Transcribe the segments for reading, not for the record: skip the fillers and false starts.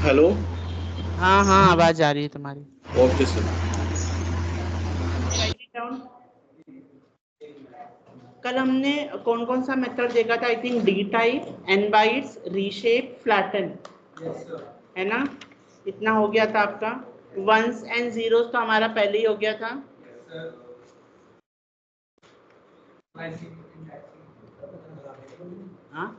Hello. हाँ हाँ आवाज आ रही है तुम्हारी। Okay sir. Write it down. कल हमने कौन कौन सा मेथड देखा था? I think D type, N bytes, reshape, flatten, है ना? इतना हो गया था आपका। वंस एंड जीरोस तो हमारा पहले ही हो गया था। हाँ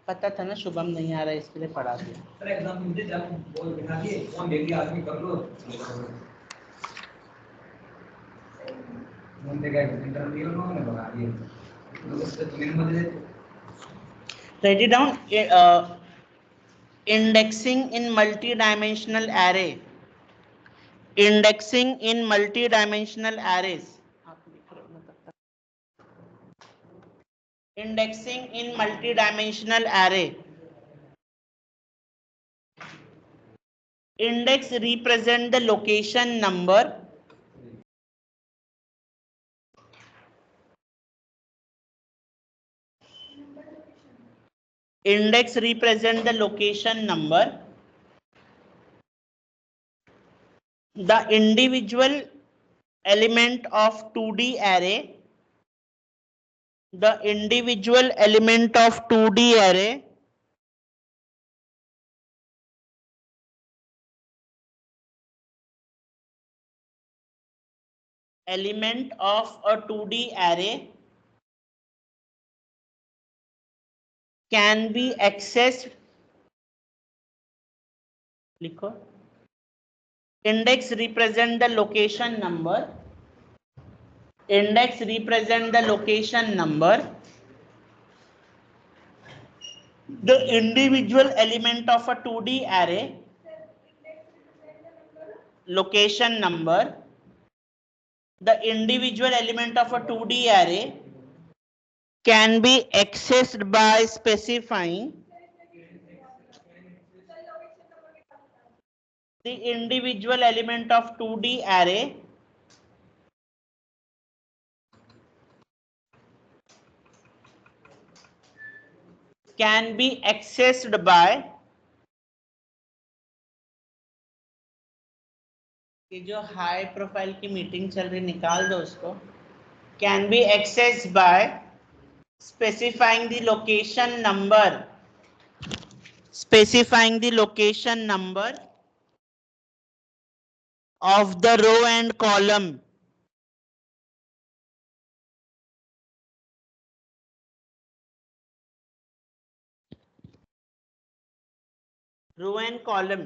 पता था ना शुभम नहीं आ रहा है, इसके लिए पढ़ा दिया। सर एग्जाम मुझे जब बोल बिठा दिए फोन दे दिया आदमी कर लो फोन देगा इंटरव्यू उन्होंने बता दिए तो उससे मेरे मुझे right it down. indexing in multi-dimensional array, indexing in multi-dimensional arrays, indexing in multi-dimensional array. Index represent the location number. Index represent the location number. The individual element of 2D array. The individual element of 2D array element of a 2D array can be accessed. लिखो। Index represent the location number. Index represent the location number. The individual element of a 2D array. Location number. The individual element of a 2D array can be accessed by specifying the individual element of 2D array can be accessed by कि जो high profile की meeting चल रही निकाल दो उसको। Can be access by specifying the location number, specifying the location number of the row and column, row and column.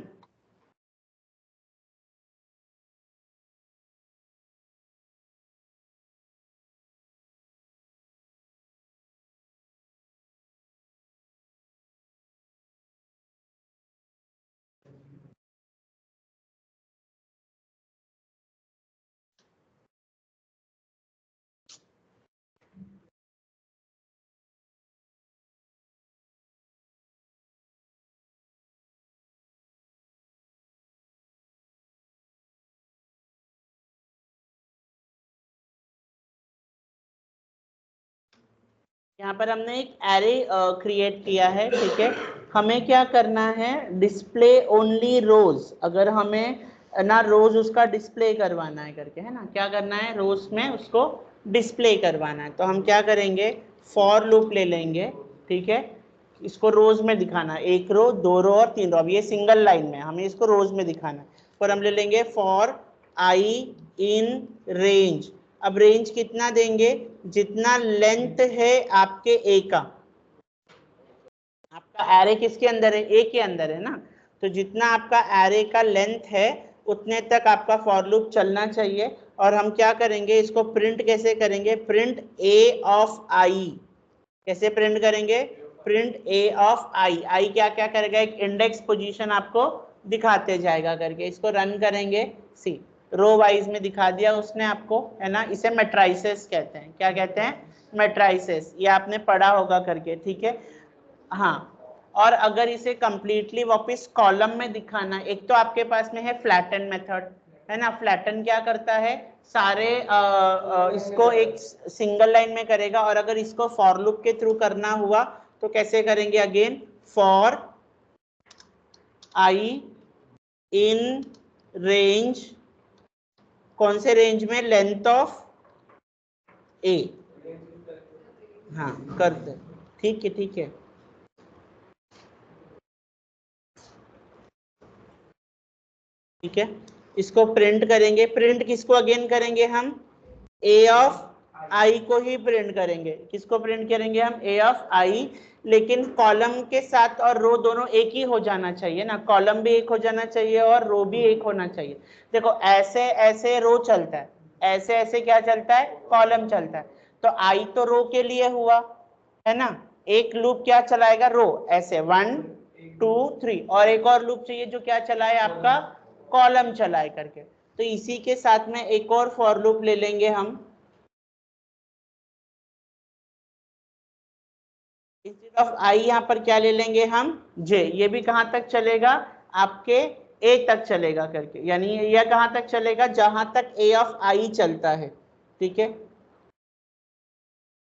यहाँ पर हमने एक एरे क्रिएट किया है, ठीक है। हमें क्या करना है? डिस्प्ले ओनली रोज। अगर हमें ना रोज उसका डिस्प्ले करवाना है करके, है ना, क्या करना है? रोज में उसको डिस्प्ले करवाना है। तो हम क्या करेंगे? फॉर लूप ले लेंगे, ठीक है। इसको रोज में दिखाना है, 1 रो 2 रो और 3 रो। अब ये सिंगल लाइन में हमें इसको रोज में दिखाना है। पर हम ले लेंगे फॉर आई इन रेंज। अब रेंज कितना देंगे? जितना लेंथ है आपके ए का। आपका एरे किसके अंदर है? ए के अंदर है ना। तो जितना आपका एरे का लेंथ है उतने तक आपका फॉर लूप चलना चाहिए। और हम क्या करेंगे? इसको प्रिंट कैसे करेंगे? प्रिंट ए ऑफ आई। कैसे प्रिंट करेंगे? प्रिंट ए ऑफ आई। आई क्या क्या करेगा? एक इंडेक्स पोजीशन आपको दिखाते जाएगा करके। इसको रन करेंगे। सी रो वाइज में दिखा दिया उसने आपको, है ना। इसे मैट्राइसेस कहते हैं। क्या कहते हैं? मैट्राइसेस। ये आपने पढ़ा होगा करके, ठीक है। हाँ, और अगर इसे कंप्लीटली वापस कॉलम में दिखाना, एक तो आपके पास में है फ्लैटन मेथड, है ना। फ्लैटन क्या करता है, सारे इसको एक सिंगल लाइन में करेगा, और अगर इसको फॉर लूप के थ्रू करना हुआ तो कैसे करेंगे, again for I in range, कौन से रेंज में, लेंथ ऑफ ए। हाँ करते, ठीक है ठीक है। ठीक है, इसको प्रिंट करेंगे, प्रिंट किसको अगेन करेंगे हम, ए ऑफ आई को ही प्रिंट करेंगे। किसको प्रिंट करेंगे हम, ए ऑफ आई, लेकिन कॉलम के साथ और रो दोनों एक ही हो जाना चाहिए ना, कॉलम भी एक हो जाना चाहिए और रो भी एक होना चाहिए। देखो ऐसे ऐसे रो चलता है, ऐसे ऐसे क्या चलता है, कॉलम चलता है। तो आई तो रो के लिए हुआ है ना, एक लूप क्या चलाएगा, रो, ऐसे 1 2 3, और एक और लूप चाहिए जो क्या चलाए, आपका कॉलम चलाए करके। तो इसी के साथ में एक और फॉर लूप ले लेंगे हम, इंस्टेड ऑफ आई यहाँ पर क्या ले लेंगे हम, जे। ये भी कहां तक चलेगा, आपके ए तक चलेगा करके, यानी यह कहां तक चलेगा, जहां तक ए ऑफ आई चलता है। ठीक है,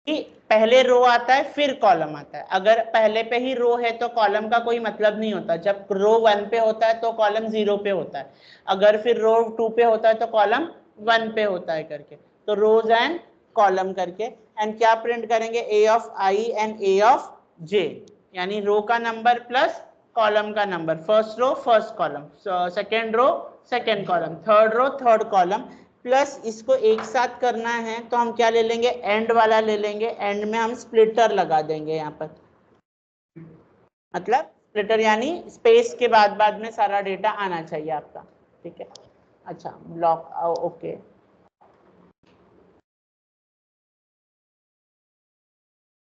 कि पहले रो आता है फिर कॉलम आता है। अगर पहले पे ही रो है तो कॉलम का कोई मतलब नहीं होता, जब रो 1 पे होता है तो कॉलम 0 पे होता है, अगर फिर रो 2 पे होता है तो कॉलम 1 पे होता है करके। तो रोज एंड कॉलम करके, एंड क्या प्रिंट करेंगे, A of I and A of J, यानी रो का नंबर प्लस कॉलम का number, first row first column, second row second column, third row third column, plus इसको एक साथ करना है तो हम क्या ले लेंगे, एंड वाला ले लेंगे, एंड में हम स्प्लिटर लगा देंगे यहाँ पर, मतलब स्प्लिटर यानी स्पेस के बाद बाद में सारा डेटा आना चाहिए आपका। ठीक है, अच्छा block, okay.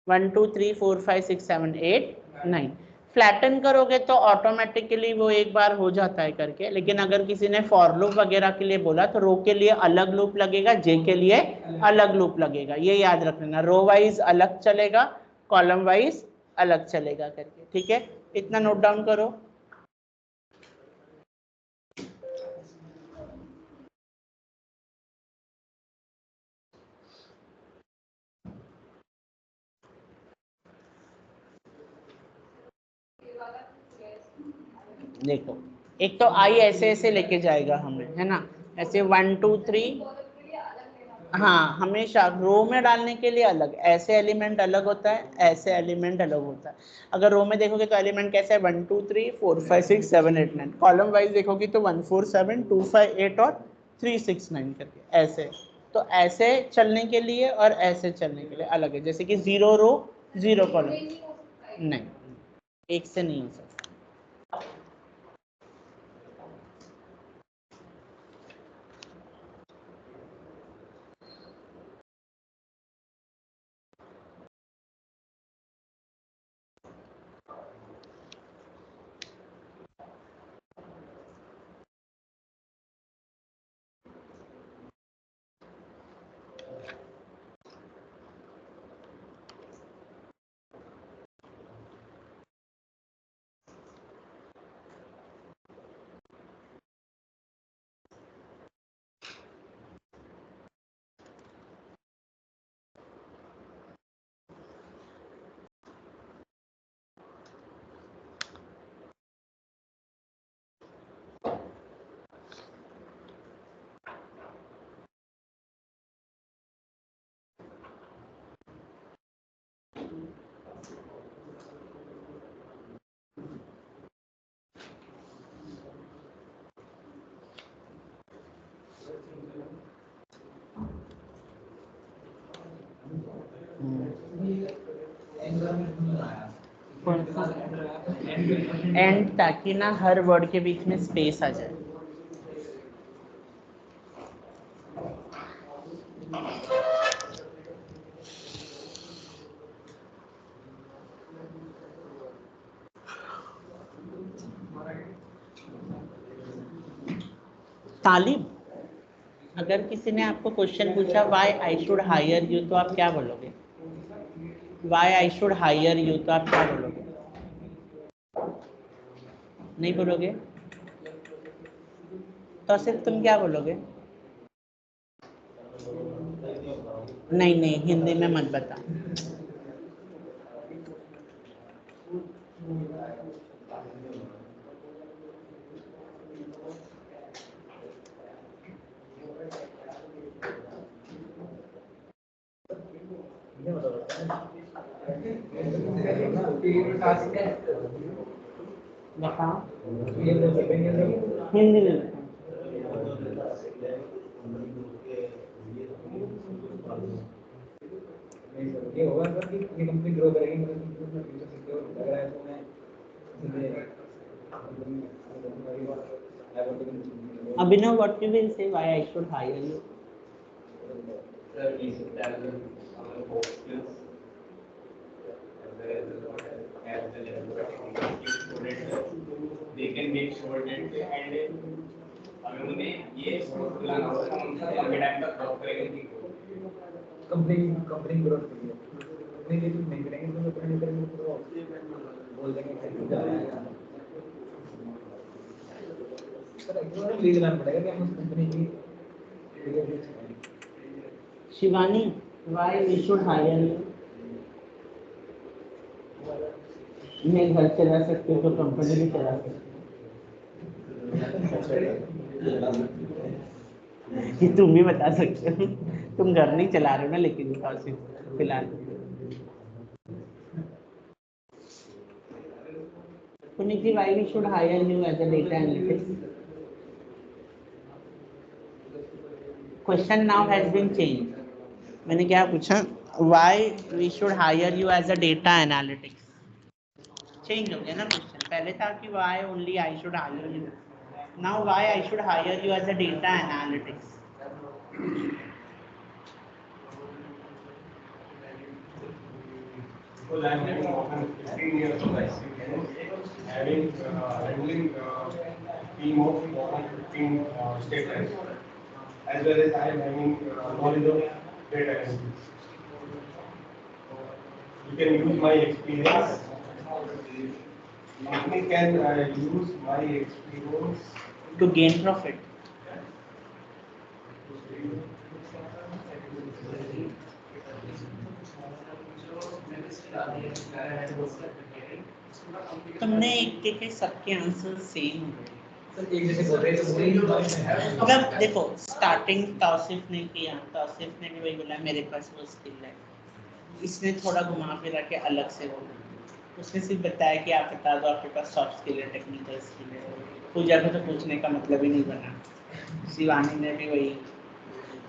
One two three four five six seven eight nine, flatten करोगे तो ऑटोमेटिकली वो एक बार हो जाता है करके, लेकिन अगर किसी ने फॉर लूप वगैरह के लिए बोला तो रो के लिए अलग लूप लगेगा, जे के लिए अलग लूप लगेगा, ये याद रखना, रो वाइज अलग चलेगा, कॉलम वाइज अलग चलेगा करके। ठीक है, इतना नोट डाउन करो। देखो, एक तो आई ऐसे ऐसे लेके जाएगा हमें, है ना, ऐसे 1 2 3, हाँ हमेशा रो में डालने के लिए अलग, ऐसे एलिमेंट अलग होता है, ऐसे एलिमेंट अलग होता है। अगर रो में देखोगे तो एलिमेंट कैसे है, 1 2 3 4 5 6 7 8 9, कॉलम वाइज देखोगे तो 1 4 7 2 5 8 और 3 6 9 करके ऐसे। तो ऐसे चलने के लिए और ऐसे चलने के लिए अलग है, जैसे कि 0 रो 0 कॉलम, नहीं एक से नहीं हो सकता। एंड, ताकि ना हर वर्ड के बीच में स्पेस आ जाए। तालिब, अगर किसी ने आपको क्वेश्चन पूछा why I should hire you, तो आप क्या बोलोगे, why I should hire you, तो आप क्या बोलोगे, नहीं बोलोगे, तो सिर्फ तुम क्या बोलोगे? नहीं नहीं, हिंदी में मत बता। बताओ हिंदी में बताओ। ये होगा सर कि ये कंपनी ग्रो करेगी, मतलब फ्यूचर सिक्योर लग रहा है तो मैं Abhinav, what you will say why I should hire you? Sir, we should tell them our core skills as well as the technical skills so that they can make sure that and अगर उन्हें ये सोच दिलाना होगा कि हम उनसे लंबे टाइम तक जॉब करेंगे कंपनी ग्रोथ के लिए अपने लिए कुछ नहीं करेंगे तो अपने लिए करेंगे तो बोल देंगे कि जा रहा है सर एक्चुअली लीड लाना पड़ेगा कि हम उस कंपनी की Shivani, why we should hire you? मैं घर चला सकती हूँ तो कंपनी भी चला सकती। ये तुम भी बता सकते हो, तुम घर नहीं चला रहे हो ना, लेकिन फिलहाल Puniti, why we should hire you as a data analytics? Question now has been changed. मैंने क्या पूछा? Why we should hire you as a data analytics? Change हो गया ना क्वेश्चन। पहले था कि why only I should hire you. Now why I should hire you as a data analytics? Well, I'm having more than 15 years of experience, having handling team of more than 15 stakeholders, as well as I am having knowledge of data analytics. You can use my experience. Company can use my experience to gain profit. तुमने एक के सबके answer same मतलब देखो, starting Tausif ने किया, तौसीफ ने भी वही बोला मेरे पास वो स्किल है। इसने थोड़ा घुमा फिरा के अलग से बोला, उसने सिर्फ बताया कि आप बता दो आपके पास सॉफ्ट स्किल है, टेक्निकल स्किल है। पूजा को तो पूछने का मतलब ही नहीं बना। शिवानी ने भी वही,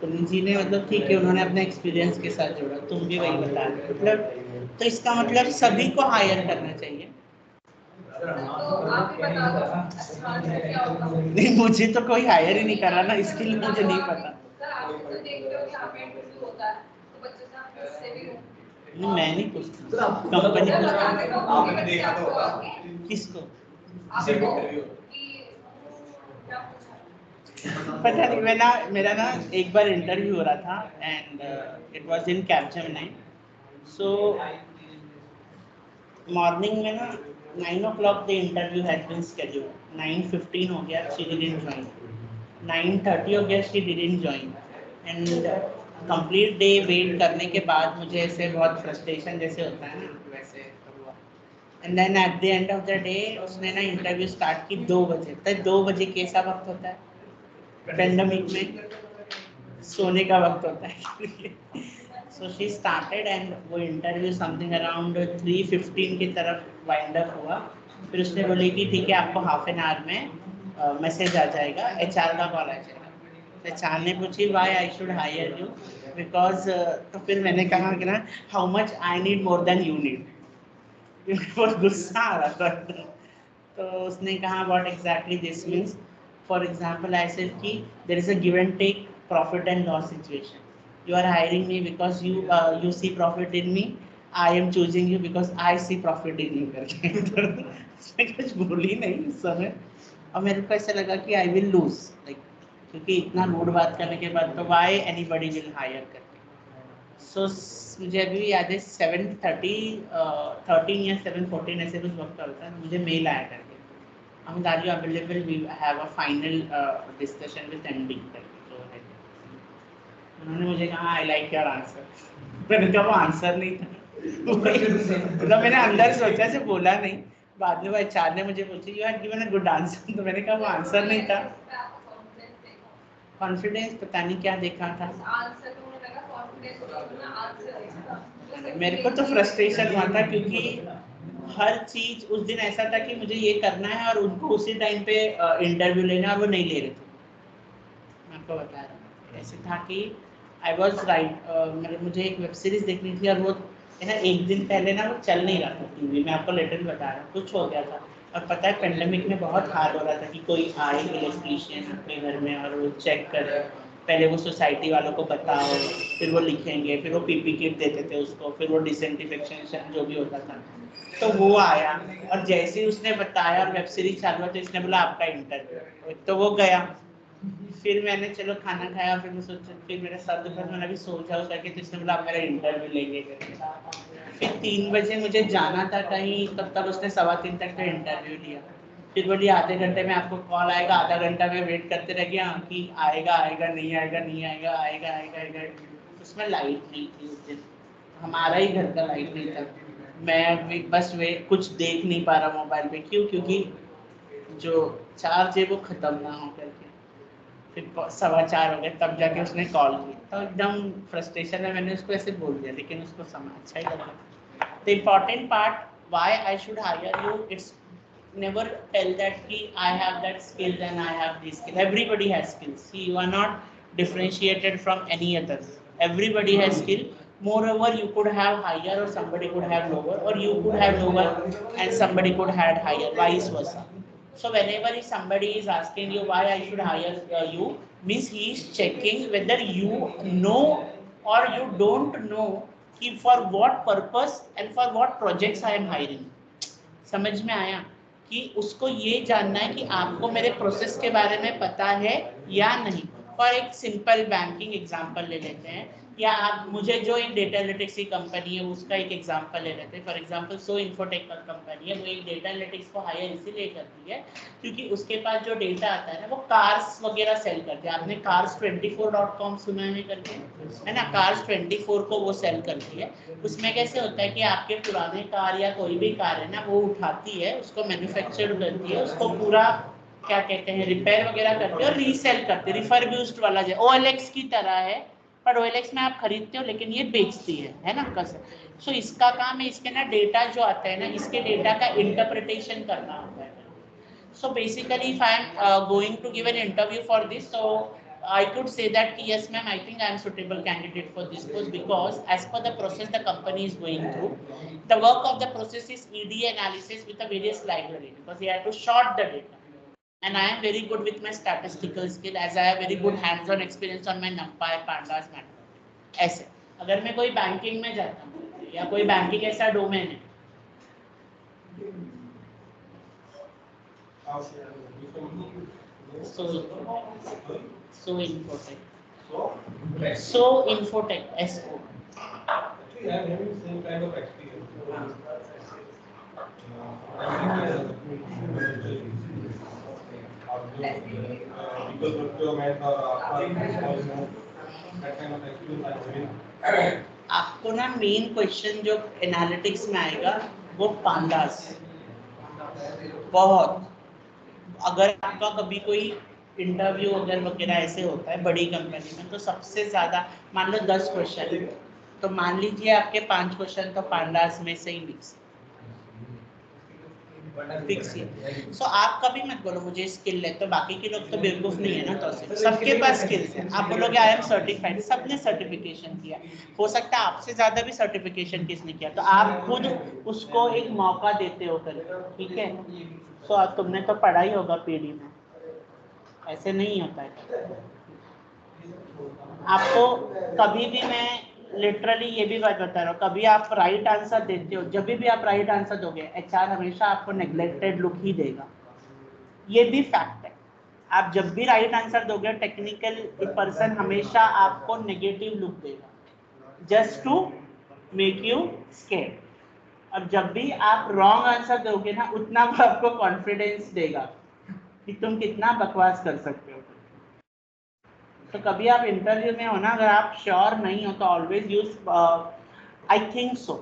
तुम जी ने मतलब ठीक है, उन्होंने अपने एक्सपीरियंस के साथ जोड़ा, तुम भी वही बता रहे मतलब, तो इसका मतलब सभी को हायर करना चाहिए। नहीं, मुझे तो कोई हायर ही नहीं कर रहा ना, इसके लिए मुझे नहीं पता। नहीं, मैं नहीं पूछता, कंपनी किसको पता नहीं। मेरा ना एक बार इंटरव्यू हो रहा था and it was in Capgemini. So morning में ना 9 o'clock the interview had been scheduled, 9:15 हो गया, शी डिडंट ज्वाइन, 9:30 हो गया, she didn't join and complete day wait करने के बाद मुझे ऐसे बहुत फ्रस्ट्रेशन जैसे होता है ना, वैसे हुआ। And then at the end of the day उसने ना इंटरव्यू स्टार्ट की 2 बजे। तो 2 बजे कैसा वक्त होता है पेंडेमिक में? सोने का वक्त होता है। सो शी स्टार्टेड एंड वो इंटरव्यू समथिंग अराउंड 3:15 की तरफ वाइंड अप हुआ। फिर उसने बोली कि ठीक है, आपको हाफ एन आवर में मैसेज आ जाएगा, एचआर का कॉल आ जाएगा। एचआर ने पूछी why I should hire you, because तो फिर मैंने कहा कि ना how much I need more than you need. बहुत गुस्सा आ रहा था। तो उसने कहा what exactly this means. For example I said कि there is a give and take profit and loss situation. You are hiring me because you see profit in me. I am choosing you because I see profit in you करके। उसने कुछ बोली नहीं उस समय, और मेरे को ऐसा लगा कि I will lose, like, क्योंकि इतना रूड बात करने के बाद तो why anybody will hire करके। So मुझे अभी याद है 7:13 या 7:14 ऐसे कुछ वक्त होता है, मुझे मेल आया करके Amit, are you available? We have a final discussion with MD. उन्होंने मुझे कहा आई लाइक योर आंसर, मैंने कहा वो आंसर नहीं था, मतलब मैंने अंदर सोचा से बोला नहीं, बाद में वो एचआर ने मुझे पूछा you had given a good answer, तो मैंने कहा वो आंसर नहीं था। कॉन्फिडेंस पता नहीं क्या देखा था, मेरे को तो फ्रस्ट्रेशन हुआ था क्योंकि हर चीज उस दिन ऐसा था कि मुझे ये करना है और उनको उसी टाइम पे इंटरव्यू लेना और वो नहीं ले रहे थे। मैं आपको बता रहा हूँ ऐसे था कि आई वॉज राइट, मुझे एक वेब सीरीज देखनी थी और वो है ना एक दिन पहले ना वो चल नहीं रहा था टीवी में, आपको लेटर बता रहा हूँ, कुछ हो गया था। और पता है पेंडेमिक में बहुत हार्ड हो रहा था कि कोई आए इलेक्ट्रीशियन अपने घर में और वो चेक करे, पहले वो सोसाइटी वालों को बताओ, फिर वो लिखेंगे, फिर वो पीपी किट देते थे उसको, फिर वो डिसइंफेक्शन जो भी होता था। तो वो आया और जैसे ही उसने बताया और वेब सीरीज चालू हुआ तो इसने बोला आपका इंटरव्यू, तो वो गया। फिर मैंने चलो खाना खाया, फिर मैं सोचा, फिर मेरा सर दुपहर मैंने भी सोचा उस करके, तो इसने बोला आप मेरा इंटरव्यू लेंगे। फिर 3 बजे मुझे जाना था कहीं, तब तक उसने 2:15 तक तो इंटरव्यू लिया। फिर बोली आधे घंटे में आपको कॉल आएगा, आधा घंटा में वेट करते रह गया कि आएगा आएगा नहीं आएगा नहीं आएगा आएगा आएगा आएगा। उसमें लाइट नहीं थी उस दिन, हमारा ही घर का लाइट नहीं था, मैं बस वे कुछ देख नहीं पा रहा मोबाइल पे, क्यों, क्योंकि जो चार्ज है वो खत्म ना हो करके। फिर 4:15 हो गए तब जाके उसने कॉल की, तो एकदम फ्रस्ट्रेशन में मैंने उसको ऐसे बोल दिया, लेकिन उसको समझ अच्छा ही लगा। The important part why I should hire you, it's never tell that ki I have that skill and I have this skill. Everybody has skills. See, you are not differentiated from any others. Everybody has skill. Moreover, you could have higher or somebody could have lower, or you could have lower and somebody could have higher, vice versa. So whenever somebody is asking you why I should hire you, means he is checking whether you know or you don't know कि for what purpose and for what projects I am hiring. समझ में आया कि उसको ये जानना है कि आपको मेरे प्रोसेस के बारे में पता है या नहीं। फॉर एक सिंपल बैंकिंग एग्जांपल ले लेते हैं, या आप मुझे जो एक डेटा एनालिटिक्स की कंपनी है उसका एक एग्जांपल ले लेते हैं। फॉर एग्जांपल सो इन्फोटेक का कंपनी है, वो एक डेटा एनालिटिक्स को हायर इसीलिए करती है क्योंकि उसके पास जो डेटा आता है ना वो कार्स वगैरह सेल करते हैं। आपने cars24.com सुना है करके, है ना, cars24 को वो सेल करती है। उसमें कैसे होता है कि आपके पुराने कार या कोई भी कार है ना वो उठाती है, उसको मैन्युफैक्चर करती है, उसको पूरा क्या कहते हैं रिपेयर वगैरह करते हैं और रीसेल करते हैं, रिफर्बिश्ड वाला जो OLX की तरह है, पर OLX में आप खरीदते हो लेकिन ये बेचती है ना कसर। सो इसका काम है, इसके ना डेटा जो आता है ना, इसके डेटा का इंटरप्रिटेशन करना होता है। So basically, if I am going to give an interview for this, so I could say that yes, ma'am, I think I am suitable candidate for this post because as per the process the company is going through, the work of the process is EDA analysis with a various library because they have to sort the data. And I am very good with my statistical skill as I have very good hands-on experience on my NumPy, Pandas, mathematics. ऐसे अगर मैं कोई banking में जाता हूँ या कोई banking ऐसा डोमेन है, so Infotech. So Infotech, SO. Actually, I am having same kind of experience. Because procurement or that kind of experience I am having. आपको ना मेन क्वेश्चन जो एनालिटिक्स में आएगा वो पांडास, बहुत अगर आपका कभी कोई इंटरव्यू अगर वगैरह ऐसे होता है बड़ी कंपनी में तो सबसे ज्यादा मान लो 10 क्वेश्चन, तो मान लीजिए आपके 5 क्वेश्चन तो पांडास में से ही फिक्स है। सो आप कभी मत बोलो मुझे स्किल है, तो बाकी के लोग तो बेवकूफ नहीं है ना, तो सबके पास स्किल्स है। आप बोलोगे आई एम सर्टिफाइड, सबने सर्टिफिकेशन किया, हो सकता है आपसे ज्यादा भी सर्टिफिकेशन किसने किया, तो आप खुद उसको एक मौका देते हो कर, ठीक है। सो तुमने तो पढ़ा ही होगा पीडी में, ऐसे नहीं होता है। आपको कभी भी मैं लिटरली ये भी बात बता रहा हूँ, कभी आप राइट आंसर देते हो, जब भी आप राइट आंसर दोगे एचआर हमेशा आपको नेग्लेक्टेड लुक ही देगा, ये भी फैक्ट है। आप जब भी राइट आंसर दोगे टेक्निकल पर्सन हमेशा आपको नेगेटिव लुक देगा, just to make you scare. और जब भी आप रॉन्ग आंसर दोगे ना, उतना वो आपको कॉन्फिडेंस देगा कि तुम कितना बकवास कर सकते हो। तो कभी आप इंटरव्यू में हो ना, अगर आप श्योर नहीं हो तो always use I think so.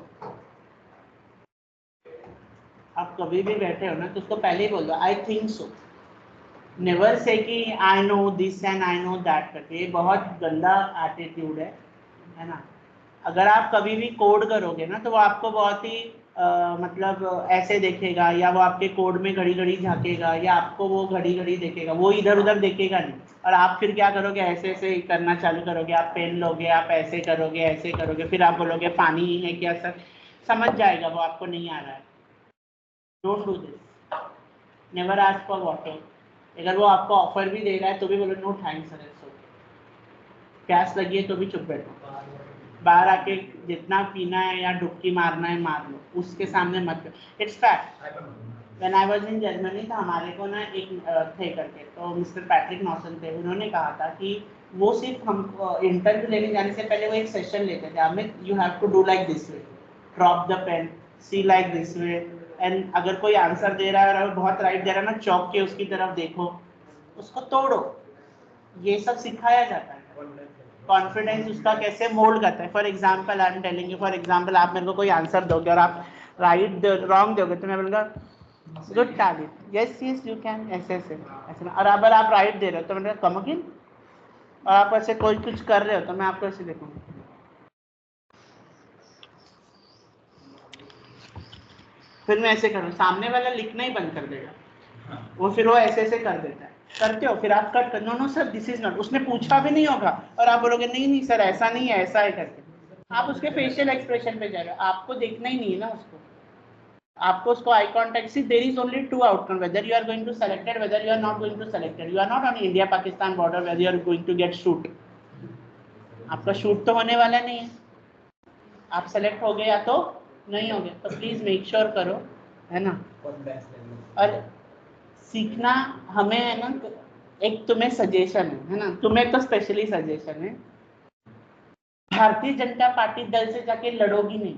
आप कभी भी बैठे हो ना तो उसको पहले ही बोल दो I think so. Never say कि I know this and I know that करके, ये बहुत गंदा एटीट्यूड है ना। अगर आप कभी भी कोड करोगे ना तो वो आपको बहुत ही मतलब ऐसे देखेगा, या वो आपके कोड में घड़ी घड़ी झांकेगा, या आपको वो घड़ी घड़ी देखेगा, वो इधर उधर देखेगा नहीं। और आप फिर क्या करोगे, ऐसे ऐसे करना चालू करोगे, आप पेन लोगे, आप ऐसे करोगे, फिर आप बोलोगे पानी ही है क्या सर, समझ जाएगा वो आपको नहीं आ रहा है। Don't do this, never ask for water. अगर वो आपको ऑफर भी दे रहा है तो भी बोलो नो थैंक्स सर, प्यास लगी है तो भी चुप बैठो, बाहर आके जितना पीना है या डुबकी मारना है मार लो, उसके सामने मत। It's fact. When I was in Germany तो हमारे को ना एक थे करके, तो मिस्टर पैट्रिक नॉसन थे, उन्होंने कहा था कि वो सिर्फ हम इंटरव्यू लेने जाने से पहले वो एक सेशन लेते थे, Amit you have to do like this way, drop the pen, see like this way, and अगर कोई आंसर दे रहा है और बहुत राइट दे रहा है ना, चौक के उसकी तरफ देखो, उसको तोड़ो। ये सब सिखाया जाता है, कॉन्फिडेंस उसका कैसे मोल्ड करता है। For example I am telling you, for example आप मेरे को कोई आंसर दोगे और आप राइट रॉन्ग दोगे तो मैं बोलूँगा good talent, yes yes you can, ऐसे ऐसे ऐसे। और अगर आप राइट दे रहे हो तो मैंने कम अगेन, और आप ऐसे कोई कुछ कर रहे हो तो मैं आपको ऐसे देखूंगा, फिर मैं ऐसे करूँ, सामने वाला लिखना ही बंद कर देगा वो, फिर वो ऐसे ऐसे कर देता है। करते हो फिर आप कट कर, no no sir this is not, उसने पूछा भी नहीं होगा और आप बोलोगे नहीं नहीं सर ऐसा नहीं है, ऐसा है करके। आप उसके फेशियल एक्सप्रेशन पे जा रहे हो, आपको देखना ही नहीं है ना उसको, आपको उसको I contact. See there is only two outcome, whether you are going to selected, whether you are not going to selected. You are not on India Pakistan border whether you are going to get shoot, आपका shoot तो होने वाला नहीं है, आप select हो गए या तो नहीं हो गए। तो प्लीज मेक श्योर करो, है ना। और सीखना हमें है ना, एक तुम्हें सजेशन है ना, तुम्हें तो स्पेशली सजेशन है, भारतीय जनता पार्टी दल से जाके लड़ोगी नहीं,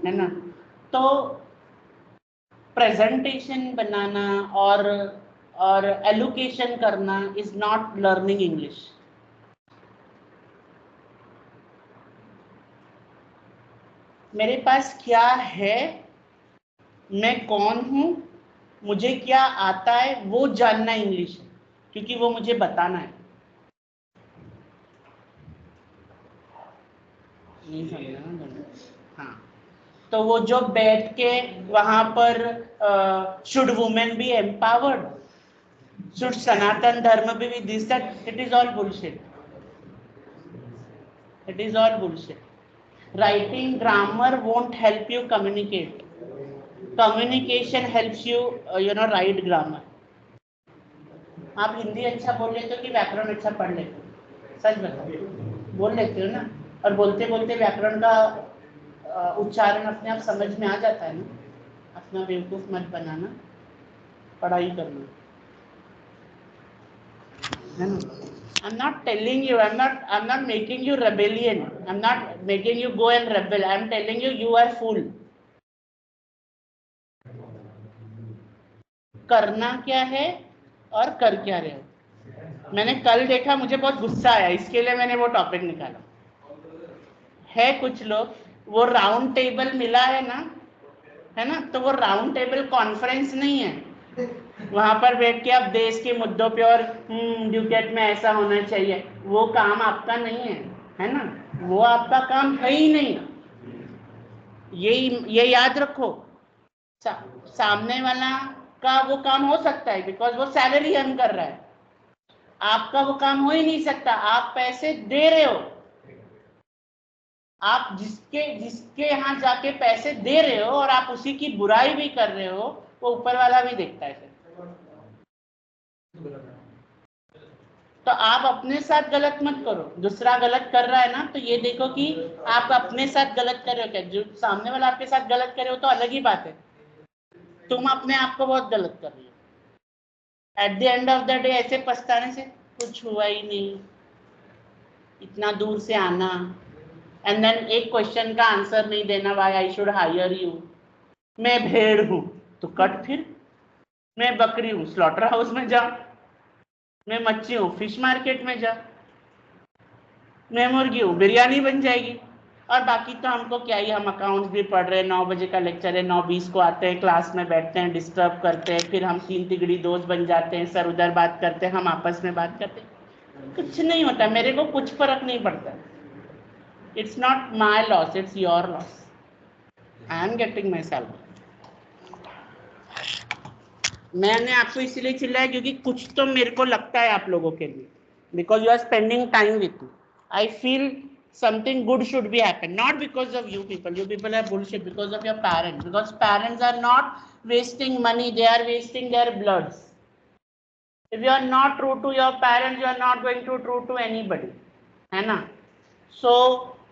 है ना। तो प्रेजेंटेशन बनाना और एलोकेशन करना इज नॉट लर्निंग इंग्लिश। मेरे पास क्या है, मैं कौन हूं, मुझे क्या आता है, वो जानना इंग्लिश है, क्योंकि वो मुझे बताना है। नहीं समझा ना? हाँ, तो वो जो बैठ के वहां पर should women be empowered, should Sanatan Dharma be with this that, it is all bullshit, it is all bullshit. Writing grammar won't help you communicate, communication helps you you know right grammar. आप हिंदी अच्छा बोल लेते हो कि व्याकरण अच्छा पढ़ लेते हो, सच बताओ, बोल लेते हो ना, और बोलते बोलते व्याकरण का उच्चारण अपने आप समझ में आ जाता है ना। अपना बेवकूफ मत बनाना, पढ़ाई करना, है ना। I'm not telling you, I'm not making you rebellion, I'm not making you go and rebel, I'm telling you you are fool। करना क्या है और कर क्या रहे हो। मैंने कल देखा, मुझे बहुत गुस्सा आया, इसके लिए मैंने वो टॉपिक निकाला। है कुछ लोग, वो राउंड टेबल मिला है ना, तो वो राउंड टेबल कॉन्फ्रेंस नहीं है, वहां पर बैठ के आप देश के मुद्दों पे और ड्यूकेट में ऐसा होना चाहिए, वो काम आपका नहीं है ना, वो आपका काम है ही नहीं। ये याद रखो, सामने वाला का वो काम हो सकता है बिकॉज वो सैलरी अर्न कर रहा है, आपका वो काम हो ही नहीं सकता, आप पैसे दे रहे हो, आप जिसके यहाँ जाके पैसे दे रहे हो और आप उसी की बुराई भी कर रहे हो, वो ऊपर वाला भी देखता है। तो आप अपने साथ गलत मत करो, दूसरा गलत कर रहा है ना, तो ये देखो कि आप अपने साथ गलत कर रहे हो क्या, जो सामने वाला आपके साथ गलत करे हो तो अलग ही बात है, तुम अपने आप को बहुत गलत कर रही हो। Eight the end of the day ऐसे पछताने से कुछ हुआ ही नहीं, इतना दूर से आना, एंड देन एक क्वेश्चन का आंसर नहीं देना, why I should hire you. मैं भेड़ हूं तो कट, फिर मैं बकरी हूं स्लॉटर हाउस में जा, मैं मच्छी हूं फिश मार्केट में जा, मैं मुर्गी हूं बिरयानी बन जाएगी। और बाकी तो हमको क्या ही, हम अकाउंट्स भी पढ़ रहे हैं, 9 बजे का लेक्चर है, 9:20 को आते हैं, क्लास में बैठते हैं, डिस्टर्ब करते हैं, फिर हम 3 तिगड़ी दोस्त बन जाते हैं, सर उधर बात करते हैं, हम आपस में बात करते हैं, कुछ नहीं होता, मेरे को कुछ फर्क नहीं पड़ता। It's not my loss, it's your loss, I am getting my salary. मैंने आपको इसीलिए चिल्लाया क्योंकि कुछ तो मेरे को लगता है आप लोगों के लिए, because you are spending time with me, I feel something good should be happen, not because of you people are bullshit, because of your parents, because parents are not wasting money, they are wasting their bloods. If you are not true to your parents, you are not going to true to anybody, है ना? So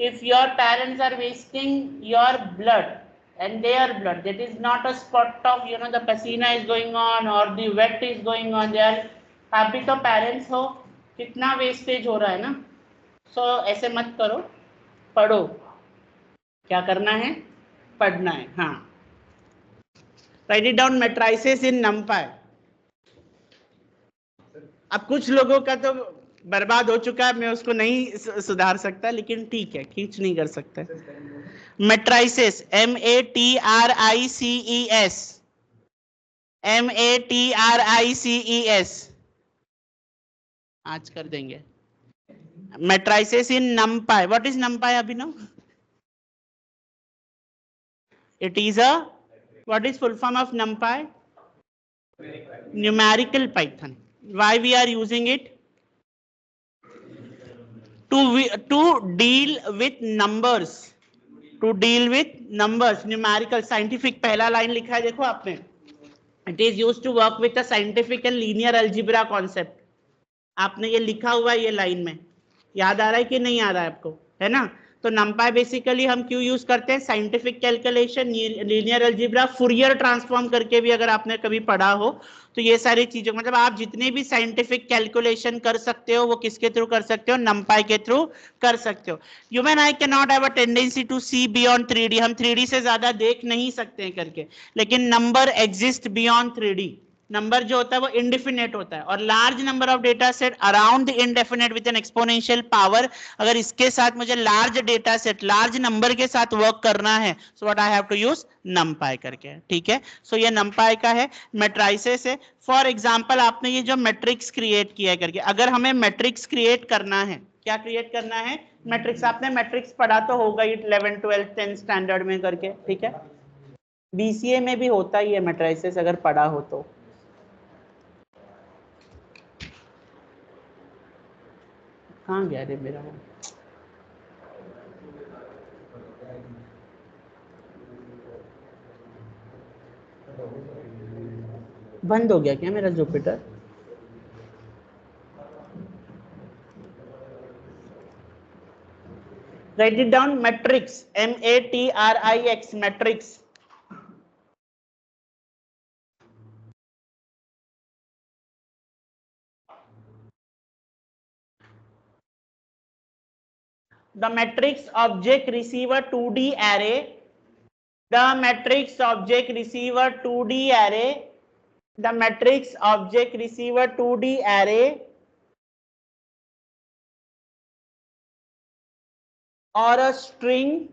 if your parents are wasting your blood and their blood, that is not a spot of, you know, the pasina is going on or the wet is going on, they are, आप भी तो parents हो, कितना wastage हो रहा है ना? So ऐसे मत करो, पढ़ो, क्या करना है, पढ़ना है। हाँ, राइट इट डाउन, मैट्राइसेस इन नंपाई। अब कुछ लोगों का तो बर्बाद हो चुका है, मैं उसको नहीं सुधार सकता, लेकिन ठीक है, खींच नहीं कर सकता। मैट्राइसेस, MATRICES, MATRICES, आज कर देंगे। Matrices in नंपाई, what is नंपाई Abhinav? It is a, what is full form of NumPy? Numerical Python. Why we are using it? To deal with numbers. To deal with numbers, numerical, scientific, पहला line लिखा है देखो आपने, it is used to work with a scientific and linear algebra concept. आपने ये लिखा हुआ है ये लाइन में, याद आ रहा है कि नहीं आ रहा है आपको, है ना? तो नंपाई बेसिकली हम क्यों यूज करते हैं? Scientific calculation, linear algebra, Fourier transform करके भी अगर आपने कभी पढ़ा हो तो ये सारी चीजें, मतलब आप जितने भी साइंटिफिक कैलकुलेशन कर सकते हो वो किसके थ्रू कर सकते हो? नंपाई के थ्रू कर सकते हो। Human I can not have a tendency to see beyond 3D, हम 3D से ज्यादा देख नहीं सकते हैं करके, लेकिन number exist beyond 3D। Number जो होता है वो इंडिफिनेट होता है, और large number of data set around the indefinite with an exponential power, अगर इसके साथ मुझे large data set, large number के साथ वर्क करना है, so what I have to use NumPy करके, ठीक है? सो ये नंपाई का है, मैट्राइसेस है। फॉर एग्जांपल आपने ये जो मैट्रिक्स क्रिएट किया है करके, अगर हमें मैट्रिक्स क्रिएट करना है, क्या क्रिएट करना है? मैट्रिक्स। आपने मैट्रिक्स पढ़ा तो होगा ही 11 12 10 स्टैंडर्ड में करके, ठीक है? BCA में भी होता ही है मैट्राइसेस, अगर पढ़ा हो तो। कहाँ गया रे मेरा वो? बंद हो गया क्या मेरा Jupiter? Right it down, matrix, MATRIX, matrix. The matrix object receive a 2D array. The matrix object receive a 2D array. The matrix object receive a 2D array or a string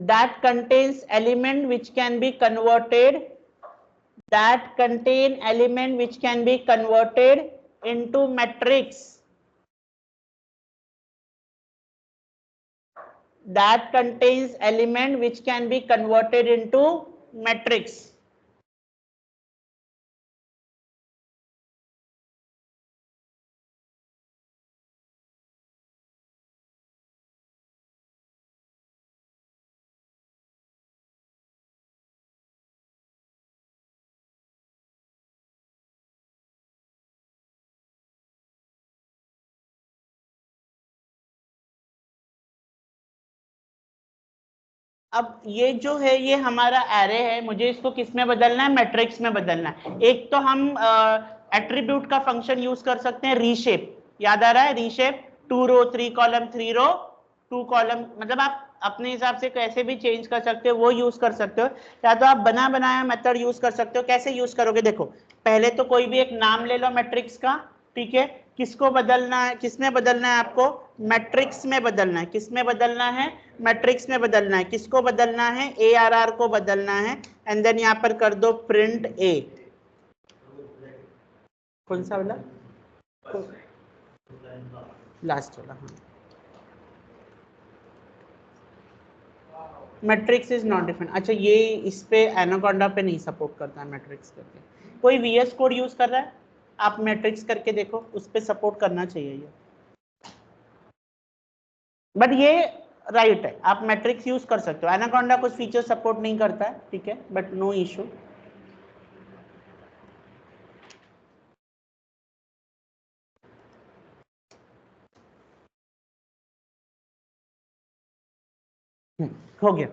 that contains element which can be converted into matrix, that contains element which can be converted into matrix. अब ये जो है ये हमारा array है, मुझे इसको किस में बदलना है, मैट्रिक्स में बदलना है। एक तो हम एट्रीब्यूट का फंक्शन यूज कर सकते हैं रीशेप, याद आ रहा है रीशेप, 2 रो 3 कॉलम 3 रो 2 कॉलम, मतलब आप अपने हिसाब से कैसे भी चेंज कर सकते हो, वो यूज कर सकते हो, या तो आप बना बनाया मेथड यूज कर सकते हो। कैसे यूज करोगे, देखो पहले तो कोई भी एक नाम ले लो मैट्रिक्स का, ठीक है, किसको बदलना है, किसमें बदलना है आपको, मैट्रिक्स में बदलना है, किसमें बदलना है, मैट्रिक्स में बदलना है, किसको बदलना है, ARR को बदलना है, एंड देन यहाँ पर कर दो प्रिंट A। कौन सा वाला, लास्ट वाला, हाँ, मैट्रिक्स इज नॉट डिफरेंट। अच्छा ये इस पे एनाकोंडा पे नहीं सपोर्ट करता है मैट्रिक्स करके, कोई VS कोड यूज कर रहा है, आप मैट्रिक्स करके देखो, उस पे सपोर्ट करना चाहिए ये, बट ये राइट है, आप मैट्रिक्स यूज कर सकते हो। एनाकोंडा कुछ फीचर सपोर्ट नहीं करता है, ठीक है, बट नो इशू। हो गया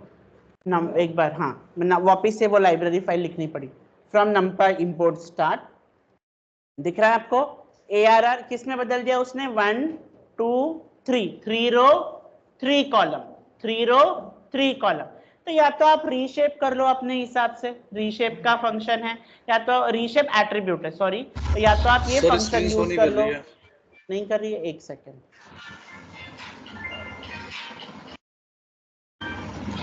नम, एक बार हाँ वापिस से वो लाइब्रेरी फाइल लिखनी पड़ी, फ्रॉम नंपा इंपोर्ट स्टार्ट, दिख रहा है आपको, ARR किस में बदल दिया उसने, 1 2 3, 3 रो 3 कॉलम, 3 रो 3 कॉलम। तो या तो आप रीशेप कर लो अपने हिसाब से, रीशेप का फंक्शन है, या तो रीशेप एट्रीब्यूट है, सॉरी, तो या तो आप ये फंक्शन यूज कर लो। नहीं कर रही है, एक सेकेंड,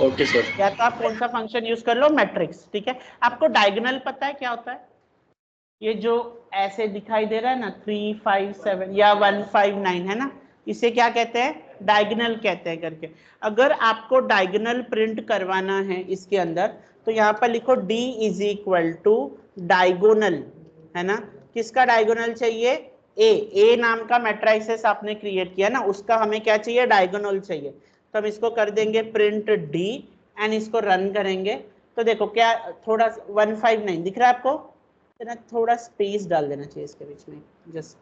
ओके सर। या तो आप कौन सा फंक्शन यूज कर लो, मैट्रिक्स, ठीक है। आपको डायगोनल पता है क्या होता है, ये जो ऐसे दिखाई दे रहा है ना 357 या 159 है ना, इसे क्या कहते हैं, डायगोनल कहते हैं करके। अगर आपको डायगोनल प्रिंट करवाना है इसके अंदर, तो यहाँ पर लिखो D is equal to diagonal, है ना, किसका डायगोनल चाहिए, ए नाम का मैट्रिक्स आपने क्रिएट किया ना, उसका हमें क्या चाहिए, डायगोनल चाहिए। तो हम इसको कर देंगे प्रिंट D एंड इसको रन करेंगे, तो देखो क्या थोड़ा 159 दिख रहा है आपको, ना थोड़ा स्पेस डाल देना चाहिए इसके बीच में, जस्ट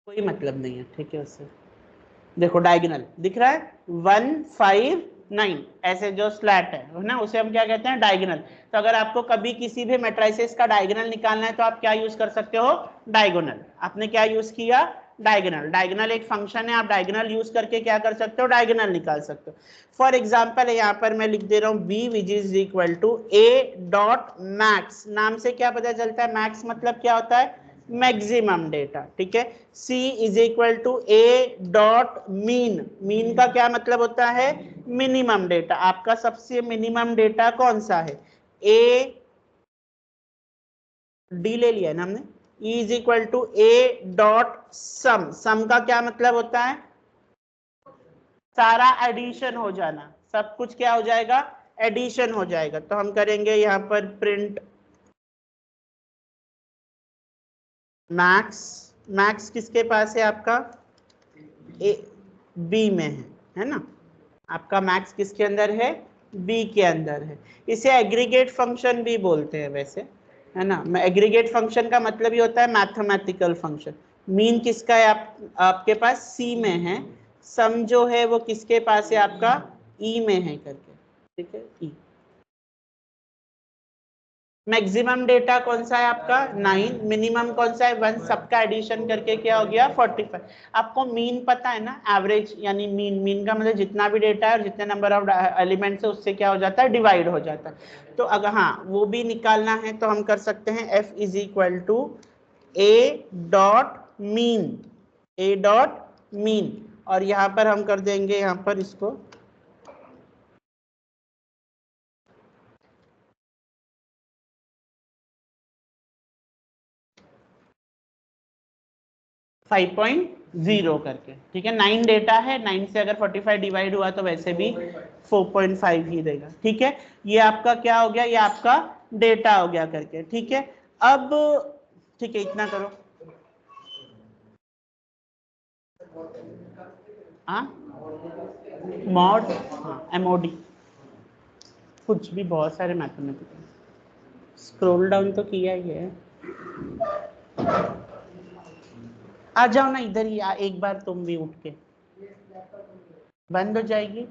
कोई मतलब नहीं है, ठीक है, उससे देखो डायगोनल दिख रहा है 159, ऐसे जो स्लैट है ना, उसे हम क्या कहते हैं, डायगोनल। तो अगर आपको कभी किसी भी मैट्रिसेस का डायगोनल निकालना है तो आप क्या यूज कर सकते हो, डायगोनल। आपने क्या यूज किया, डायगोनल। डायगोनल एक फंक्शन है, आप डायगोनल यूज करके क्या कर सकते हो, डायगोनल निकाल सकते हो। फॉर एग्जाम्पल यहाँ पर मैं लिख दे रहा हूँ b which is equal to a dot max, नाम से क्या पता चलता है, मैक्स मतलब क्या होता है, मैक्सिमम डेटा, ठीक है। c is equal to a dot mean, mean का क्या मतलब होता है, मिनिमम डेटा, आपका सबसे मिनिमम डेटा कौन सा है, a d ले लिया ना हमने, e is equal to a dot sum, sum का क्या मतलब होता है, सारा एडिशन हो जाना, सब कुछ क्या हो जाएगा, एडिशन हो जाएगा। तो हम करेंगे यहाँ पर प्रिंट मैक्स, मैक्स किसके पास है आपका, ए बी में है ना, आपका मैक्स किसके अंदर है, बी के अंदर है। इसे एग्रीगेट फंक्शन भी बोलते हैं वैसे, है ना, एग्रीगेट फंक्शन का मतलब ये होता है मैथमेटिकल फंक्शन। मीन किसका है, आपके पास सी में है, सम जो है वो किसके पास है आपका, ई में है करके, ठीक है, ई। मैक्सिमम डेटा कौन सा है आपका 9, मिनिमम कौन सा है 1, सबका एडिशन करके क्या हो गया 45। आपको मीन पता है ना, एवरेज यानी मीन, मीन का मतलब जितना भी डेटा है और जितने नंबर ऑफ एलिमेंट्स है उससे क्या हो जाता है, डिवाइड हो जाता है। तो अगर हाँ वो भी निकालना है तो हम कर सकते हैं f is equal to a dot mean, a dot mean, और यहाँ पर हम कर देंगे यहाँ पर इसको 5.0 करके, ठीक है। 9 डेटा है, 9 से अगर 45 डिवाइड हुआ तो वैसे भी 4.5 ही देगा, ठीक है। ये आपका क्या हो गया, ये आपका डेटा हो गया करके, ठीक है। अब ठीक है, इतना करो, हाँ मॉड, हाँ MOD, कुछ भी बहुत सारे मैथमेटिकल, स्क्रॉल डाउन तो किया ही है। आ जाओ ना इधर ही, एक बार तुम भी उठ के, बंद हो जाएगी।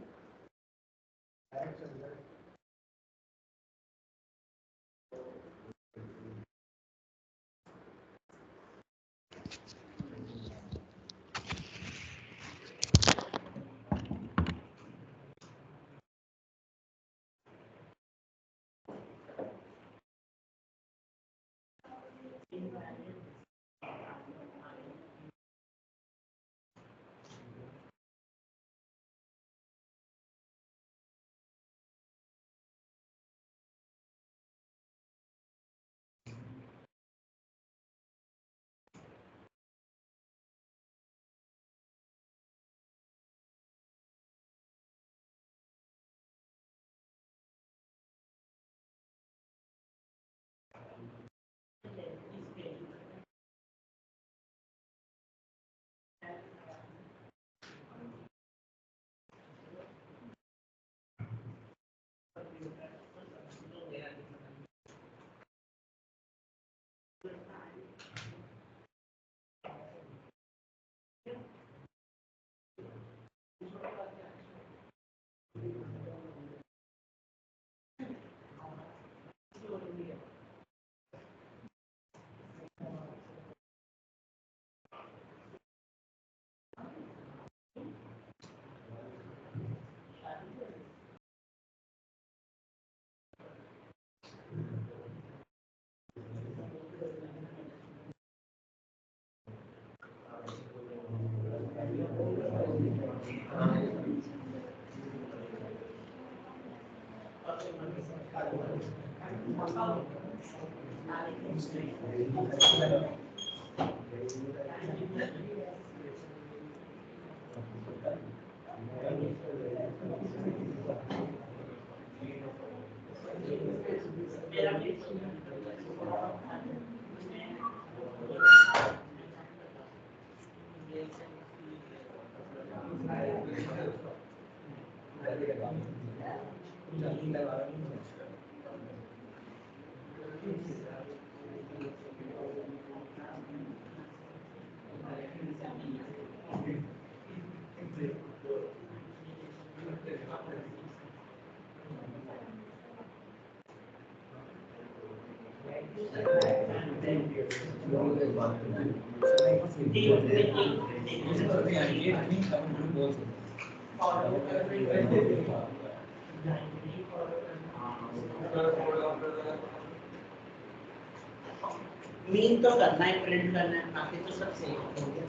मीन तो करना है, प्रिंट करना है, बाकी तो सब सही हो गया।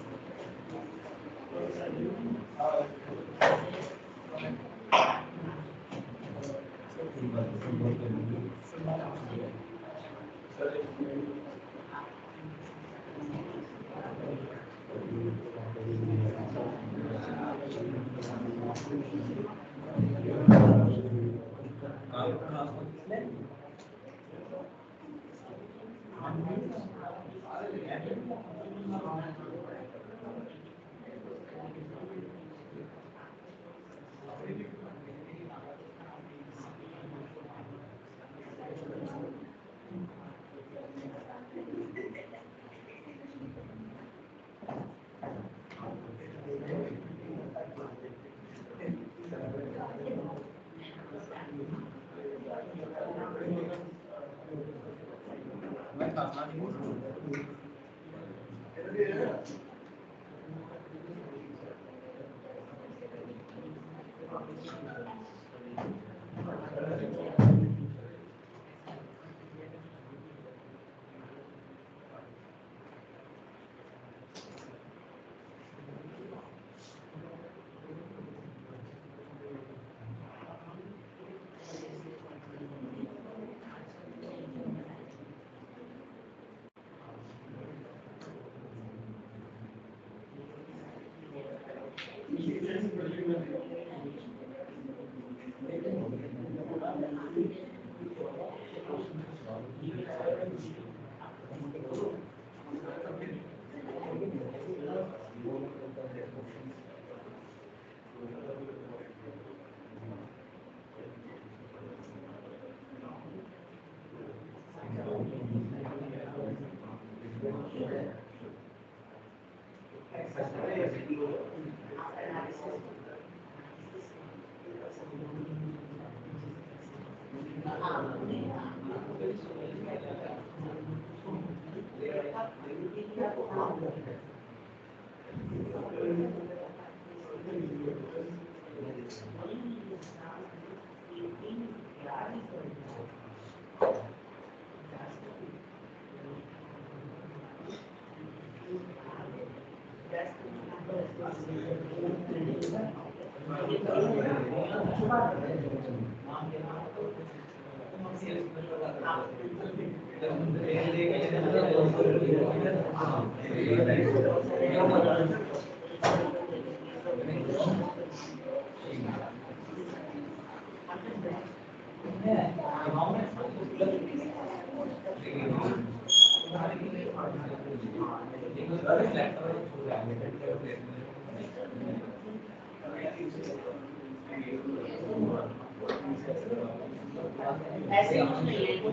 ऐसे कुछ नहीं है, वो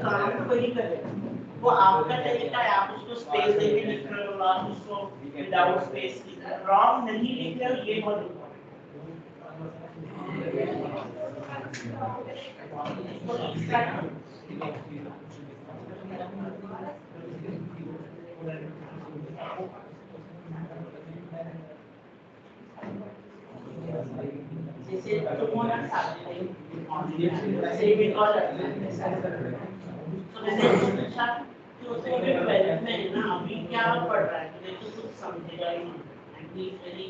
काम तो वही करेगा, वो आपका तरीका है, आप उसको स्पेस देके लिख रहे हो, आप उसको विदाउट स्पेस रॉन्ग नहीं लिख रहे हो, ये बहुत जैसे तुम्हारा साथ में से भी और तो मैंने पूछा कि उसको भी 12th में है ना, अभी क्या पढ़ रहा है, तो कुछ समझेगा ही नहीं, एंड ही वेरी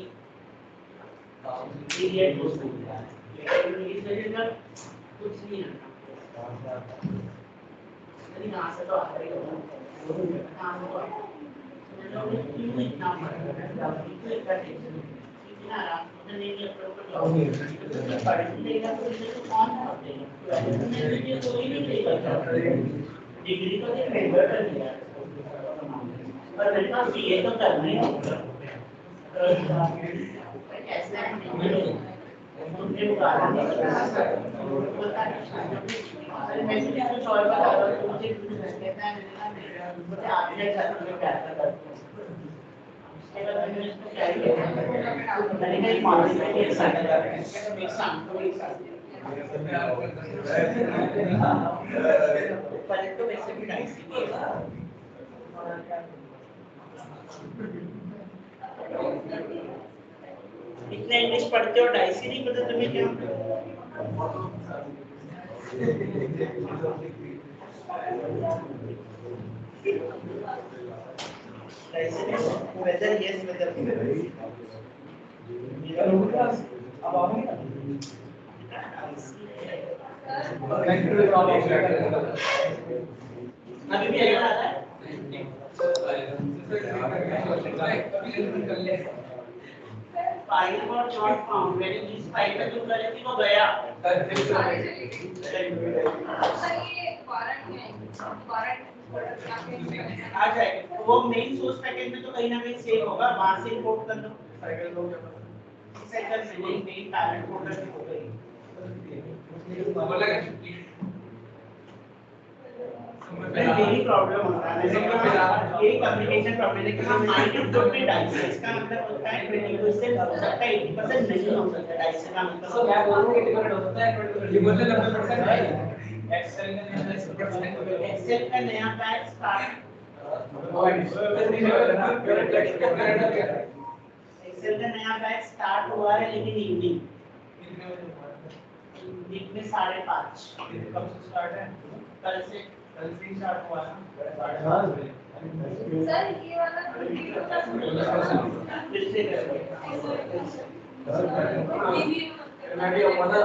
इडियट हो सकता है, लेकिन इस वजह का कुछ नहीं है, लेकिन यहाँ से तो आ रही होगा, कहाँ से तो मैंने क्यों इतना पढ़ रहा है, क्यों इतना टेंशन, इतना आराम से नहीं है, पढ़ने देगा तो इसे तो कौन पढ़ेगा, मैंने कोई नहीं देगा, डिग्री तो एक मेंबर कर दिया, और मेरे पास बीए तो करना ही होगा, कैसे तुमने उगाड़ा नहीं, मैं कुछ और बता रहा हूँ, मुझे कुछ कहता है, मुझे आपने घर में प्यार करते हैं, उसके बाद मैंने इसको क्या किया, मैंने कहीं मार्केट में एक साथ पहले तो वैसे भी डाइस इतने इंग्लिश पढ़ते हो, डाइस ही नहीं पता तुम्हें क्या, वेदर यस वेदर अब आओगे अभी भी आ रहा है फाइल और नॉट फाउंड, मैंने जिस फाइल में तुम करे थी वो गया, आ जाएगा वो मेन सोर्स पैकेज में, तो कहीं ना कहीं सेव होगा, वहां से इंपोर्ट कर दो, साइकिल में मेन पैरेंट फोल्डर में हो गई, यही प्रॉब्लम होता है, यही कम्युनिकेशन प्रॉब्लम है कि हम माइनस डॉट में डाइस, इसका मतलब होता है 20% हो सकता है, 80% नहीं हो सकता, डाइस का मतलब तो मैं बोलूं कि डिफरेंट होता है, ये बोलते 90% है, एक्सेल का नया बैच स्टार्ट, एक्सेल का नया बैच स्टार्ट हुआ है, लेकिन इवनिंग वीक में 5:30, कब से स्टार्ट है, कल से स्टार्ट हुआ है सर, ये वाला फिर से मैं भी आऊंगा ना,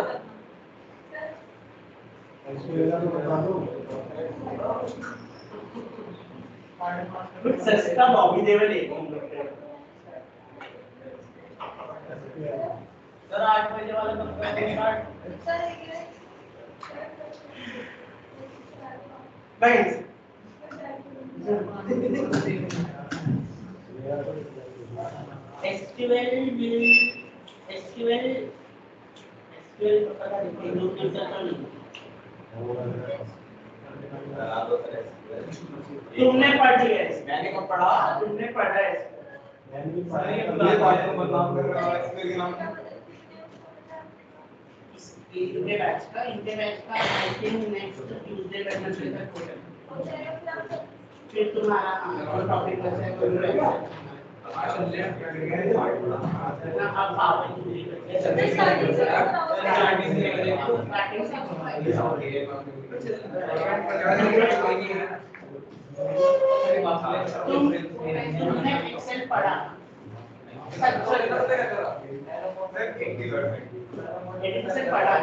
सस्ता बॉबी देवल है सर, 8 बजे वाला कब स्टार्ट, भाई SQL तो पता नहीं यूज करता नहीं, तुमने पढ़ लिया है, मैंने कब पढ़ा, तुमने पढ़ा है, ये बात को बदनाम कर रहा है इसके नाम इनके बैच का I think next Tuesday Wednesday तक हो जाएगा। फिर तुम्हारा टॉपिक बचा है कोई रहेगा ना आप पावर तुमने एक्सेल पढ़ा एडिशन पढ़ा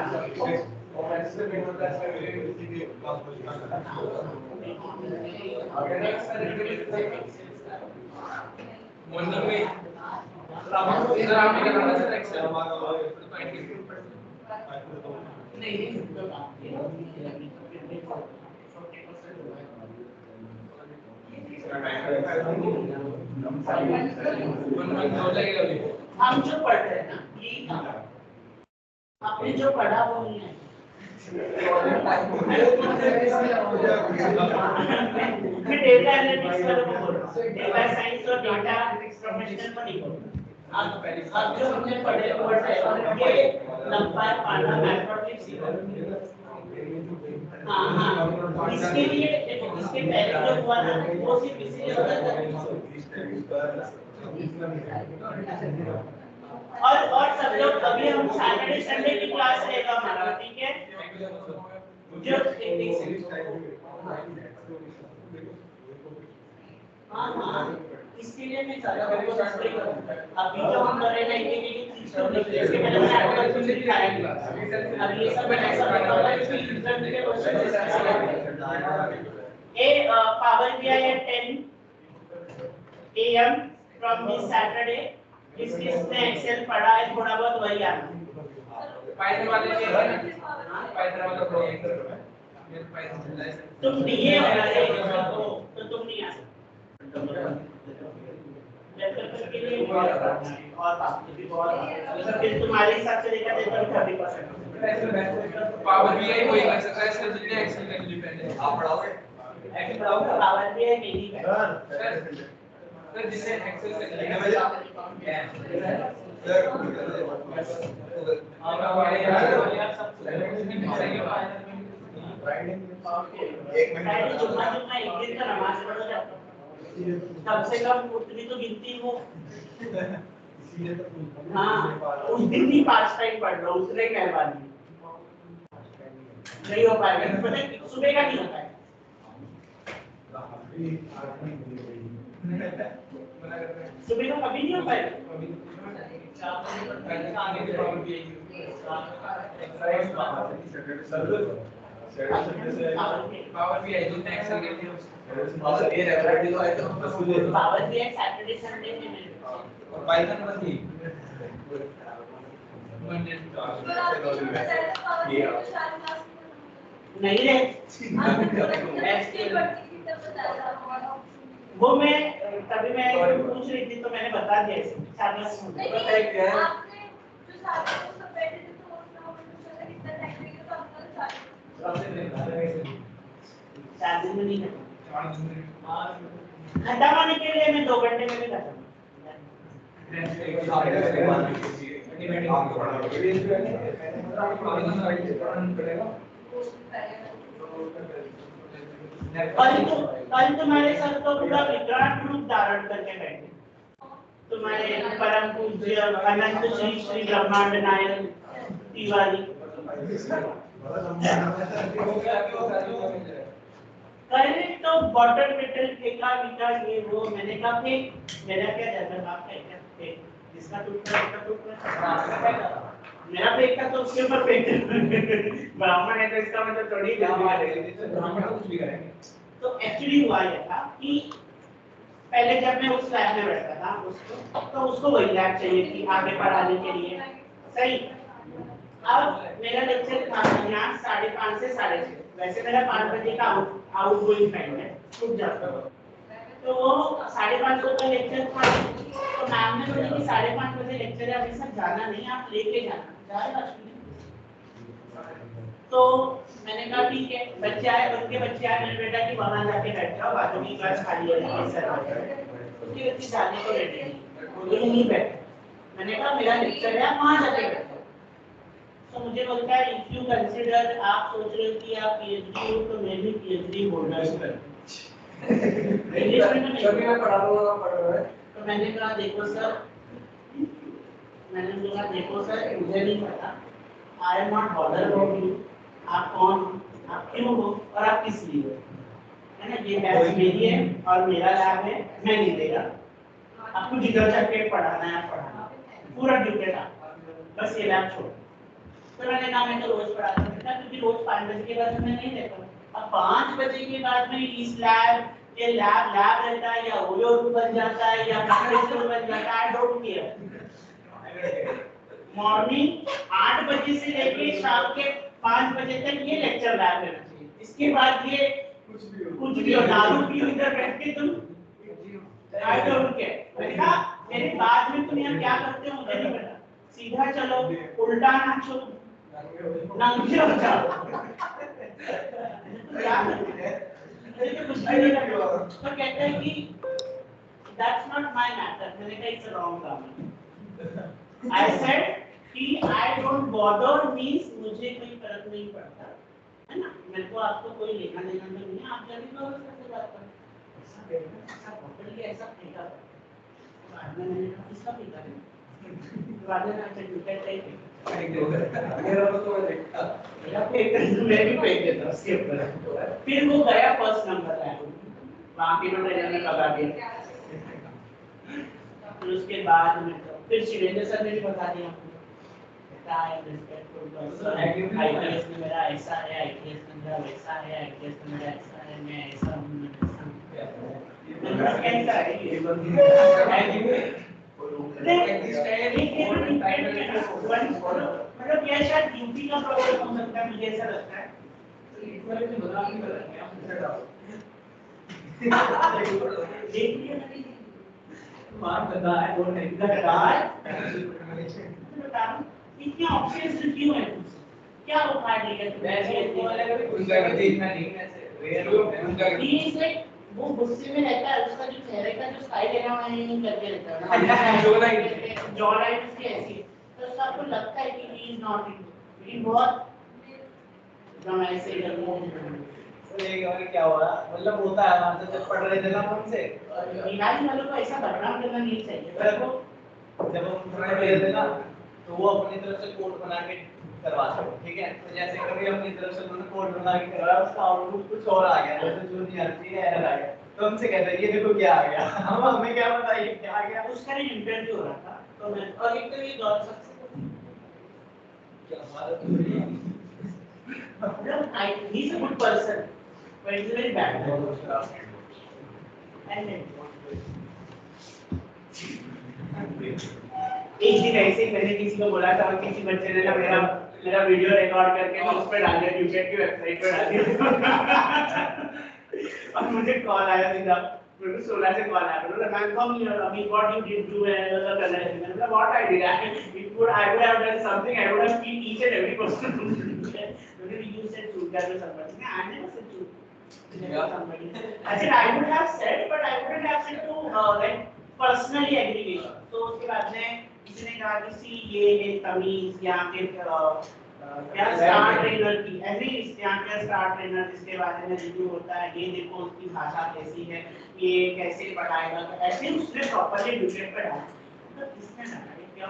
हम जो पढ़ रहे हैं ना यही था आपने जो पढ़ा वो नहीं है मैं डेटा एनालिटिक्स वाले को बोल रहा हूँ डेटा साइंस और डेटा प्रोफेशनल को नहीं बोल रहा अब जो हमने पढ़े वो है और ये लंबा पाना मैथमेटिक्स सीखा हाँ इसके लिए देखो इसके पहले जो हुआ ना वो सिर्फ इसलिए होता था और सब लोग अभी हम सैटरडे संडे की क्लास रहेगा हमारा ठीक है जो हाँ इसके लिए मैं चाहता हूँ को डिस्प्ले करूँ अभी जो हम कर रहे हैं कि चीज तो लिखने से पहले मैं आपको कुछ दिखाएंगे अब ये सब ऐसा होगा कि यूजर के question A power BI at 10 AM from this Saturday इसने एक्सेल पढ़ा है थोड़ा बहुत वही आना पाइथन वाले के पाइथन वाला प्रोजेक्ट मेरे पाइथन चल रहा है तुम डीए वाला है तो तुम नहीं आ सकते डेवलपर के लिए और बाकी भी बहुत फिर तुम्हारे हिसाब से देखा जाए तो 30% पावर बीआई कोई कर सकता है सर जितने एक्सेल का डिपेंड है आप पढ़ाओगे एक्सेल पढ़ाओगे पावर बीआई नहीं है सर जिसे एक्सेल से कम से कम उतनी तो गिनती हो हाँ उस दिन ही 5 टाइम पढ़ लो उतने कहलवान नहीं हो पाएगा पता है सुबह का नहीं होता है सुबह का कभी नहीं हो पाएगा पावर बीआई जितने एक्सेल के और ये रेगुलरली तो है तो पावर बीआई सैटरडे संडे में और पाइथन बस ही नहीं रे वो मैं तभी मैं पूछ रही थी तो मैंने बता दिया इसे 4 क्लास में पता है क्या है चार दिन में नहीं खत्म होने के लिए मैं 2 घंटे में भी खत्म कल तुम्हारे सर तो पूरा विकराल रूप धारण करके बैठे तुम्हारे परम पूज्य अनंत श्री श्री ब्रह्मांड नायक तिवारी अरे तो बॉटल मेटल फेंका विका ये वो मैंने कहा कि मेरा क्या जाता आपका क्या जिसका टूट रहा मेरा फेंक का तो उसके ऊपर फेंक ब्राह्मण है तो इसका मतलब थोड़ी ब्राह्मण कुछ भी करेंगे तो एक्चुअली हुआ ये था कि पहले जब मैं उस लैब में बैठता था उसको तो उसको वही लैब चाहिए थी आगे पढ़ाने के लिए सही अब मेरा लेक्चर था यहाँ 5:30 से 6:30 वैसे मेरा 5 बजे का आउटगोइंग टाइम है छूट जाता तो वो 5:30 का लेक्चर था तो मैम ने बोला कि 5:30 बजे लेक्चर है अभी सब जाना नहीं आप लेके जाना जाएगा तो मैंने कहा ठीक है बच्चे आए उनके बच्चे आए मेरे बेटा की वहां जाके बैठ जाओ बाजू की क्लास खाली है सर उसकी बच्ची जाने को रेडी नहीं बोले नहीं बैठे। मैंने कहा मेरा लेक्चर है, आप वहाँ जाके बैठो। तो मुझे बोलता है इफ यू कंसीडर, आप सोच रहे हो कि आप पीएचडी हो तो मैं भी पीएचडी होल्डर हूँ। इंग्लिश में नहीं पढ़ा दूंगा, पढ़ रहा है। तो मैंने कहा देखो सर, मुझे नहीं पता, I am not bother about you, आप कौन, आप क्यों हो और आप किस लिए हो, है ना। ये लैब मेरी है और मेरा लैब है, मैं नहीं देगा, आपको जिधर जाके पढ़ाना है पढ़ाना, पूरा ड्यूटी था, बस ये लैब छोड़। तो मैंने कहा मैं तो रोज पढ़ाता हूँ, क्योंकि रोज 5 बजे के बाद मैं नहीं रहता। अब 5 बजे के बाद में इस लैब ये लैब रहता है या ओयो बन जाता है या कंप्रेसर बन जाता है, आई डोंट केयर। मॉर्निंग 8 बजे से लेके शाम के 5 बजे तक ये लेक्चर लैब रहना चाहिए। इसके बाद ये कुछ भी हो, दारू पियो इधर बैठ के तुम, आई डोंट केयर। मैंने कहा मेरे बाद में तुम यहाँ क्या करते हो मुझे नहीं पता, सीधा चलो, उल्टा नाचो, नंगे हो जाओ, क्या करते हैं? कुछ नहीं करते। तो कहते हैं कि that's not my matter. मैंने कहा it's a wrong comment. I said कि I don't bother means मुझे कोई फर्क नहीं पड़ता, है ना। मेरे को आपको कोई लेना देना नहीं है, आप जल्दी करो सबसे बात करो। ऐसा बैठना, ऐसा पकड़ के ऐसा फेंका, बाद में मैंने कहा इसका फेंका है, बाद में अच्छा ड्यूटी टाइप मेरा तो देखा मेरा फेंक मैं भी फेंक देता उसके ऊपर। फिर वो गया फर्स्ट नंबर है, वहाँ के ट्रेनर ने पकड़ा दिया। फिर उसके बाद में फिर शिवेंद्र सर ने भी बता दिया आईपीएस में मेरा ऐसा है, आईपीएस में मेरा वैसा है, आईपीएस में मेरा ऐसा है, मैं ऐसा हूँ, मैं ऐसा हूँ। कैसा है ये मतलब क्या शायद ड्यूटी का प्रॉब्लम हो सकता है, मुझे ऐसा लगता है। इतने ऑप्शंस क्यों हैं? क्या उखाड़ लिया तुमने? वो गुस्से में रहता है, उसका जो चेहरे का जो स्टाइल है ना वो नहीं करके रहता है ना, जॉ लाइन उसकी ऐसी है, तो सबको लगता है कि ही इज नॉट इट, लेकिन बहुत एकदम ऐसे ही करते हैं। क्या हुआ, मतलब होता है वहां से जब पढ़ रहे थे ना हमसे, बिहारी वालों को ऐसा बदनाम करना नहीं चाहिए। जब हम पढ़ रहे थे ना तो वो अपनी तरफ से कोड बना के करवाते हैं, ठीक है। तो जैसे कभी अपनी तरफ से उन्होंने कोड बना के करवाया, उसका आउटपुट कुछ और आ गया, जैसे जो नहीं आती है एरर आ गया। तो हमसे कहते हैं ये देखो क्या आ गया, हम हमें क्या पता ये क्या आ गया। उसका एक इंटरव्यू हो रहा था, तो मैं और एक तो ये गौर सकते क्या हमारा he is a good person, but he is a very bad person. एक दिन ऐसे ही मैंने किसी को बोला था, किसी बच्चे ने ना मेरा वीडियो रिकॉर्ड करके उस पर डाल दिया, ट्यूशन की वेबसाइट पर डाल दिया। और मुझे कॉल आया सीधा, मुझे 16 से कॉल आया, बोला ma'am come here, I mean what you did do and all that, and what I did, I would have done something, I would have seen each and every person. You said Chulka to somebody. I never said Chulka to somebody. I said I would have said, but I wouldn't have said to like personally aggregation. तो उसके बाद में किसी ने कहा कि सी ये तमीज या फिर क्या स्टार ट्रेनर की ऐसी यहाँ के स्टार ट्रेनर जिसके बारे में रिव्यू होता है, ये देखो उसकी भाषा कैसी है, ये कैसे पढ़ाएगा, तो ऐसे उसने प्रॉपर्ली ड्यूटेट पे डाला। तो किसने डाला ये क्या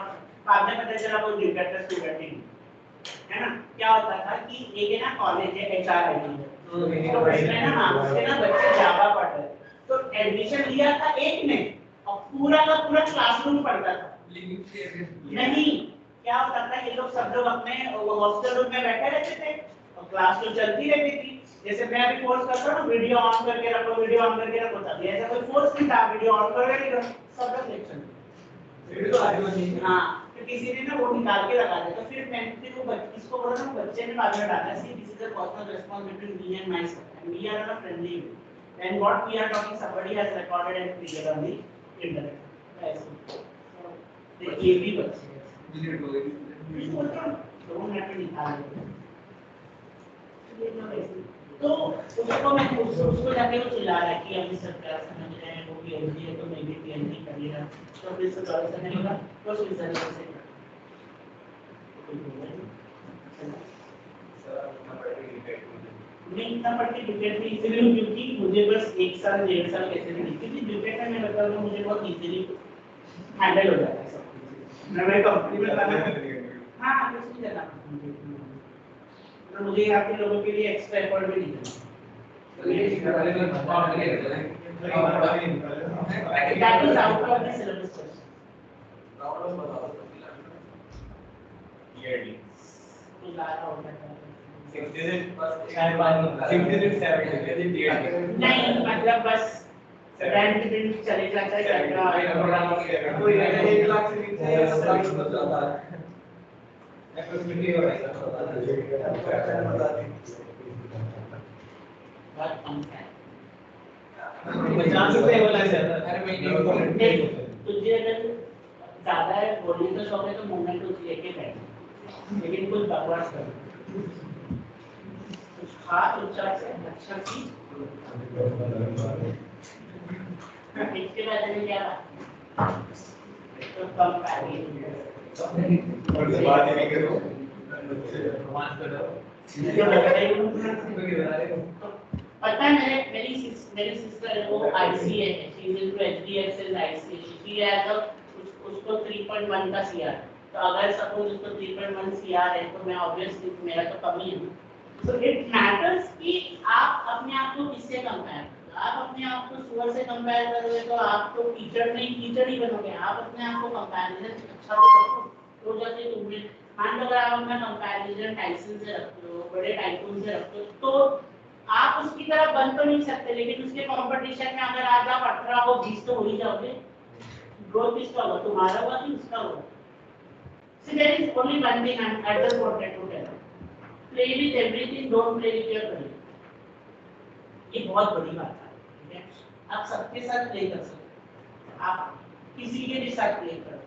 बाद में पता चला वो ड्यूटेट का स्टूडेंट नहीं है ना। क्या होता था कि एक है ना कॉलेज है HRIT, तो उसमें ना उसके ना बच्चे जावा पढ़ रहे थे, तो एडमिशन लिया था एक ने और पूरा का पूरा क्लासरूम पढ़ता था। नहीं क्या होता था, ये लोग सब लोग अपने हॉस्टल रूम में बैठे रहते थे और क्लास तो चलती रहती थी। जैसे मैं अभी फोर्स करता हूँ वीडियो ऑन करके रखो, वीडियो ऑन करके रखो, तभी ऐसा कोई फोर्स नहीं था, वीडियो ऑन करके सब लोग लेक्चर। हाँ तो किसी ने ना वो निकाल के लगा दिया, तो फिर वो इसको बोला ना बच्चे ने बाद में डाला, see this is a personal response between me and my self and we are not friendly and what we are talking somebody has recorded and created on the internet. ये भी बच्चे डिलीट हो गए, डोंट हैव टू निकाल तो उसको मैं उसको जाके वो चिल्ला रहा है कि अभी सब क्या समझ रहे हैं, वो भी पीएचडी है तो मैं भी पीएचडी कर लिया, तो फिर से सॉल्यूशन नहीं होगा तो स्विट्जरलैंड से मैं इतना पढ़ के ड्यूकेट में इसलिए हूँ क्योंकि मुझे बस 1 साल 1.5 साल कैसे भी क्योंकि ड्यूकेट में मैं बता रहा हूँ मुझे बहुत इजीली हैंडल हो जाता है सब कुछ। मैं कंपनी में करना हाँ कुछ नहीं करना तो मुझे यहाँ के लोगों के लिए एक्स्ट्रा एफर्ट भी नहीं करना। That is out of the syllabus question. yearly. तो ज़्यादा हो जाता है। 60 नहीं मतलब बस रैंक बिल्ड चले जाता है क्या कोई 1 लाख से नीचे या 7 लाख से ज्यादा है एप्रोक्सीमेटली हो रहा है बहुत कम है। 50 रुपए वाला ज्यादा हर महीने तुझे अगर ज़्यादा है बोलने का शौक है तो मूवमेंट कुछ लेके बैठ लेकिन कुछ बकवास कर कुछ खा चुपचाप से अच्छा चीज इसके बाद में क्या तो कम और से बात ही नहीं करो पता है मेरी सिस्टर है वो आईसी है she is into HDFC IC she है उसको 3.1 का सीआर तो अगर सपोज उसको 3.1 सीआर है तो मैं ऑब्वियसली मेरा तो कम ही है तो इट मैटर्स कि आप अपने आप को किससे कंपेयर करोगे। आप अपने आप को सुअर से कंपेयर करोगे तो आप तो कीचड़ नहीं कीचड़ ही बनोगे। आप अपने आप को कंपैरिजन अच्छा तो रखो तो जाके तुमने मान लो अगर आप अपना कंपैरिजन टाइसन से रखते हो बड़े टाइकून से रखते हो तो आप उसकी तरह बन तो नहीं सकते लेकिन उसके कंपटीशन में अगर आज आप 18 हो 20 तो हो ही जाओगे। ग्रोथ किसका होगा तुम्हारा होगा कि उसका होगा। So there is only one thing I just wanted to tell. Play with everything, don't play with your career. ये बहुत बड़ी बात है, ठीक है? आप सबके साथ प्ले कर सकते हो, आप किसी के भी साथ प्ले करो।